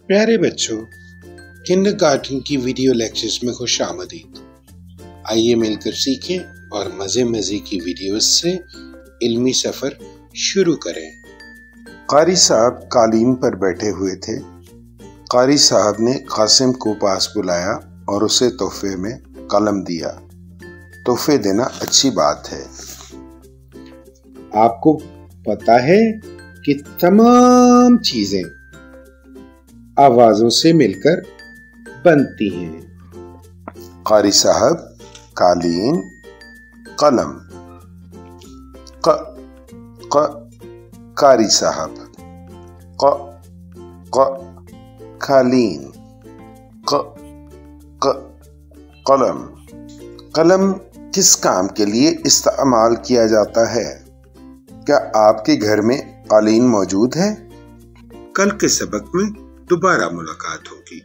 प्यारे बच्चों, किंडरगार्टन की वीडियो लेक्चर्स में खुश आमदीद। आइए मिलकर सीखें और मज़े मज़े की वीडियोस से इल्मी सफ़र शुरू करें। कारी साहब कालीन पर बैठे हुए थे। कारी साहब ने कासिम को पास बुलाया और उसे तोहफे में कलम दिया। तोहफे देना अच्छी बात है। आपको पता है कि तमाम चीजें आवाजों से मिलकर बनती हैं। कारी साहब, कालीन, कलम। कारी साहब, कालीन, कलम। कलम किस काम के लिए इस्तेमाल किया जाता है? क्या आपके घर में कालीन मौजूद है? कल के सबक में दोबारा मुलाकात होगी।